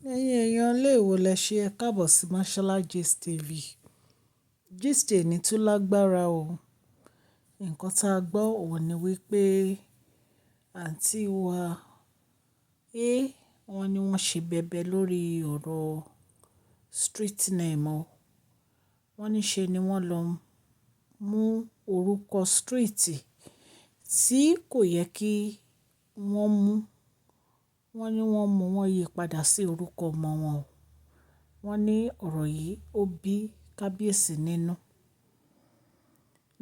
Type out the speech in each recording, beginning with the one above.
Ẹ̀yin èèyàn ilé èwo lẹ ṣe ẹ káàbọ̀ sí Mashola Gist TV. Gist èní tún lágbára o. Nǹkan tá a gbọ́ òun ni wípé àǹtí wa wọ́n ní wọ́n ṣe bẹbẹ lórí ọ̀rọ̀ street name o. Wọ́n ní ṣe ni wọ́n lọ mú orúkọ street tí kò yẹ kí wọ́n mú. Wọ́n ní wọ́n mú wọ́n yí padà sí orúkọ ọmọ wọn o. Wọ́n ní ọ̀rọ̀ yìí ó bí kábíyèsí nínú.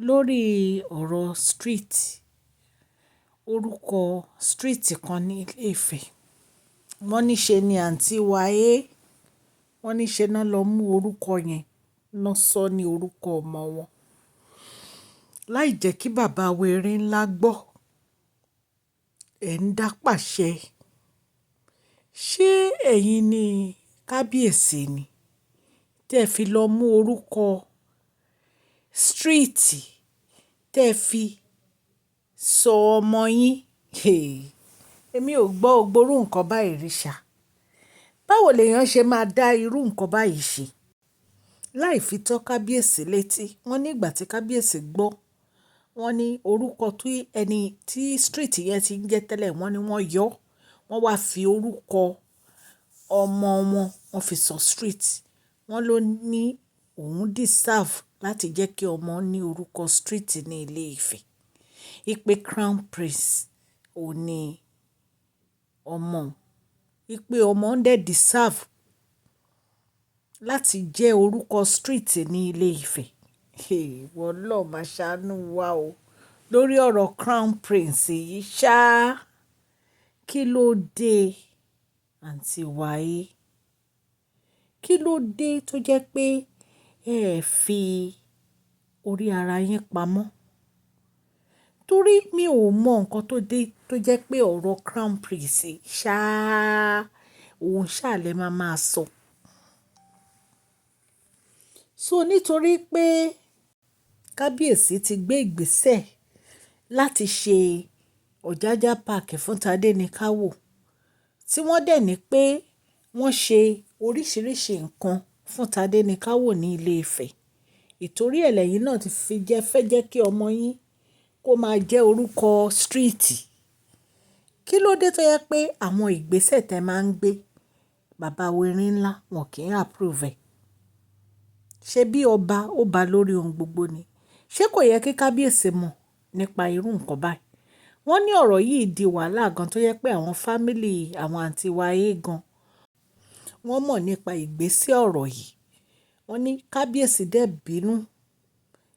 Lórí ọ̀rọ̀ street, orúkọ street kan ní Ilé Ifẹ̀. Wọ́n ní ṣe ni àǹtí wa wọ́n ní ṣe náà lọ mú orúkọ yẹn náà sọ ní orúkọ ọmọ wọn. Láì jẹ́ kí bàbá wèrè ńlá gbọ́, ẹ̀ ń dá pàṣẹ. Ṣé ẹ̀yin ni kábíyèsí ni? Tẹ́ fi lọ mú orúkọ street tẹ́ fi sọ ọmọ yín. Èmi ò gbọ́ ògbórú nǹkan báyìí rí ṣá. Báwo lèèyàn ṣe máa dá irú nǹkan báyìí ṣe? Láì fi tó kábíyèsí létí. Wọ́n ní ìgbà tí kábíyèsí gbọ́, wọ́n ní orúkọ tí ẹni tí street yẹn ti ń jẹ́ tẹ́lẹ̀, wọ́n ní wọ́n yọ. Wọ́n wá fi orúkọ ọmọ wọn, wọ́n fi sọ street. Wọ́n ló ní òun deserve láti jẹ́ kí ọmọ ní orúkọ street ní Ilé Ifẹ̀. Ipe Crown Prince ò ní ọmọ. Ipe ọmọ ń dẹ̀ deserve láti jẹ́ orúkọ street ní Ilé Ifẹ̀. Wọ́n lọ máa ṣàánú wa o. Lórí ọ̀rọ̀ Crown Prince yìí ṣá, kí ló dé àǹtí wa Kí ló dé tó jẹ́ pé ẹ fi orí ara yín pamọ́? Torí mi ò mọ nǹkan tó dé tó jẹ́ pé ọ̀rọ̀ Crown Prince ṣá, òun ṣá lẹ máa sọ. So nítorí pé kábíyèsí ti gbé ìgbésẹ̀ láti ṣe Ọ̀jájá Park fún Tádéníkáwò, tí wọ́n dẹ̀ ní pé wọ́n ṣe oríṣiríṣi nǹkan fún Tádéníkáwò ní Ilé Ifẹ̀. Ìtorí ẹ̀ lẹ́yìn náà ti fi fẹ́ jẹ́ kí ọmọ yín kó máa jẹ́ orúkọ street. Kí ló dé tó yẹ pé àwọn ìgbésẹ̀ tẹ máa ń gbé, bàbá wèrè ńlá wọn kì í approve ẹ̀? Ṣé bí ọba ó ba lórí ohun gbogbo ni? Ṣé kò yẹ kí kábíyèsí mọ̀ nípa irú nǹkan báyìí? Wọ́n ní ọ̀rọ̀ yìí di wàhálà gan tó yẹ pé àwọn fámílì àwọn àǹtí wa gan, wọ́n mọ̀ nípa ìgbésẹ̀ ọ̀rọ̀ yìí. Wọ́n ní kábíyèsí dẹ̀ bínú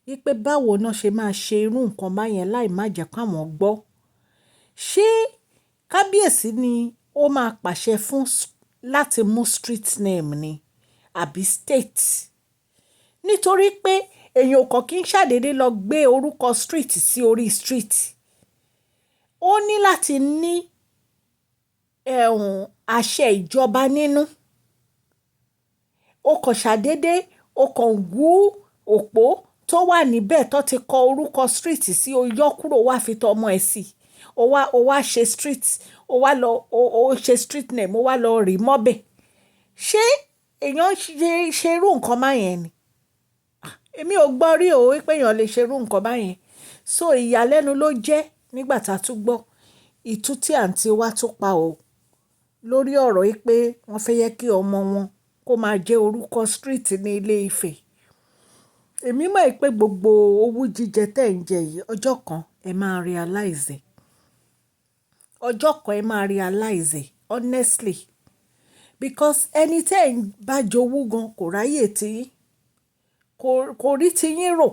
wípé báwo náà ṣe máa ṣe irú nǹkan báyẹn láì má jẹ́ káwọn gbọ́. Ṣé kábíyèsí ni ó máa pàṣẹ fún láti mú street name ni àbí state? Nítorí pé èèyàn kò kí ń ṣàdédé lọ gbé orúkọ street sí orí street. Ó ní láti ní àṣẹ ìjọba nínú. O kò ṣàdédé, o kò wú òpó tó wà níbẹ̀ tó ti kọ orúkọ street sí, o yọ kúrò wá fi tọ ọmọ ẹ sí. O wá ṣe street, o ṣe street name, o wá lọ rí mọ́bẹ̀. Ṣé èèyàn ṣe irú nǹkan báyẹn ni? Èmi ò gbọ́ rí o wípé èèyàn lè ṣe irú nǹkan báyẹn. So ìyàlẹ́nu ló jẹ́ nígbà tá a tún gbọ́ ìtú tí àǹtí wa tún pa o lórí ọ̀rọ̀ wípé wọ́n fẹ́ yẹ kí ọmọ wọn kó máa jẹ́ orúkọ street ní Ilé Ifẹ̀. Èmi mọ̀ pé gbogbo owú jíjẹ tẹ̀ ń jẹ yìí, ọjọ́ kan ẹ máa realize. Ọjọ́ kan ẹ máa realize honestly. Because ẹni tẹ́ ń bá jowú gan kò ráyè tí kò rí ti yín rò.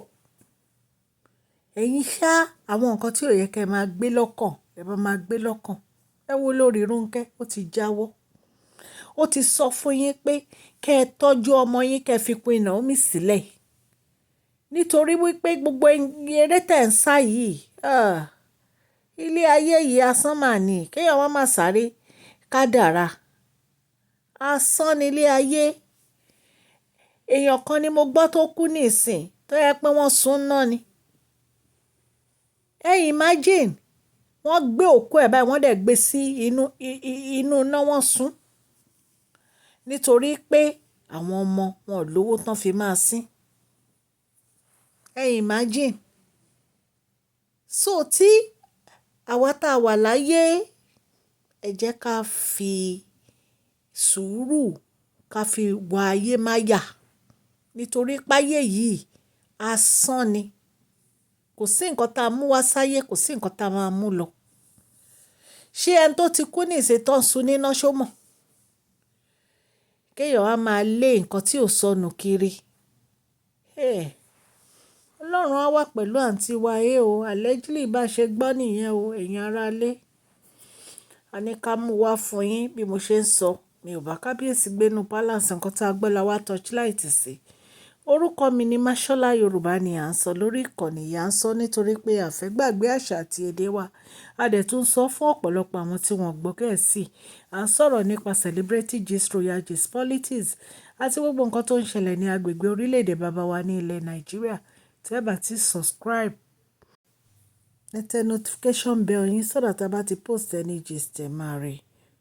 Ẹ̀yin ṣá àwọn nǹkan tí ò yẹ kí ẹ máa gbé lọ́kàn, ẹ máa gbé lọ́kàn. Ẹ wo lórí Rónkẹ́, ó ti jáwọ́. Ó ti sọ fún yín pé kẹ́ ẹ tọ́jú ọmọ yín, kẹ́ ẹ fi Queen Naomi sílẹ̀. Nítorí wípé gbogbo eré tẹ̀ ń sá yìí, ilé ayé yìí asán mà ní. Kéèyàn wá máa sáré kádàrá. Asán ni ilé ayé. Èèyàn kan ni mo gbọ́ tó kú nísìn tó yẹ pé wọ́n sun náà ni. Imagine wọ́n gbé òkú ẹ̀ báyìí, wọ́n dẹ̀ gbé sí inú iná wọ́n sun. nítorí pé àwọn ọmọ wọn ò lówó tán fi máa sín. Imagine. So tí àwa tá a wà láyé, ẹ jẹ́ ká fi sùúrù ká fi wá ayé máyà, nítorí páyé yìí asán ni. Kò sí nǹkan tá a mú wá sáyé, kò sí nǹkan tá a máa mú lọ. Ṣé ẹni tó ti kú ní ìṣètò sun níná ṣó mọ̀? Kéèyàn á máa lé nǹkan tí ò sọnù kiri. Ọlọ́run á wà pẹ̀lú àǹtí wa o. Allegedly bá ṣe gbọ́ nìyẹn o, ẹ̀yin ará ilé. A ní ká mú wá fún yín bí mo ṣe ń sọ. Mi ò bá kábíyèsí gbénu palace, nǹkan tá a gbọ́ la wá torchlight sí. Orúkọ mi ni Máṣọ́lá, Yorùbá ni à ń sọ lórí ìkànnì yìí. À ń sọ nítorí pé a fẹ́ gbàgbé àṣà àti èdè wa. A dẹ̀ tún sọ fún ọ̀pọ̀lọpọ̀ àwọn tí wọ́n gbọ́ Gẹ̀ẹ́sì. À ń sọ̀rọ̀ nípa celebrity gist, royal gist, politics àti gbogbo nǹkan tó ń ṣẹlẹ̀ ní agbègbè orílẹ̀-èdè bàbá wa ní ilẹ̀ Nàìjíríà. Tẹ́ bá ti subscribe, ẹ tẹ notification bell yín so that tá bá ti post any gist ẹ máa rí.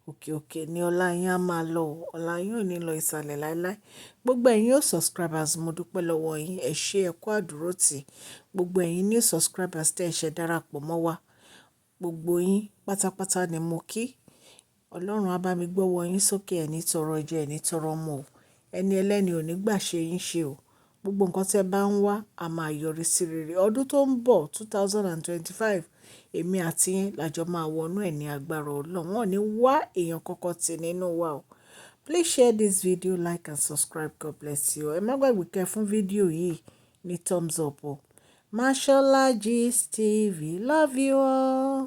Òkè òkè ni ọlá yín á máa lọ. Ọlá yín ò ní lọ ìsàlẹ̀ láéláé. Gbogbo ẹ̀yin new subscribers, mo dúpẹ́ lọ́wọ́ yín. Ẹ ṣé ẹ kú àdúrótì. Gbogbo ẹ̀yin new subscribers tẹ́ ẹ ṣe darapọ̀ mọ́ wa. Gbogbo yín pátápátá ni mo kí. Ọlọ́run á bá mi gbọ́wọ́ yín sókè, ẹ ní tọrọ jẹ, ẹ ní tọrọ mu o. Ẹni ẹlẹ́ni ò ní gbà ṣe yín ṣe o. Gbogbo nǹkan tí ẹ bá ń wá, a máa yọrí sí rere. Ọdún tó ń bọ̀ 2025, èmi àti yín làjọ máa wọnú ẹ̀ ní agbára Ọlọ́run. Wọn ò ní wá èèyàn kankan tì nínú wa o. Please share this video, like and subscribe. God bless you. Ẹ má gbàgbé kẹ́ fún fídíò yìí ní thumbs up o. Mashola Gist TV. Love you all.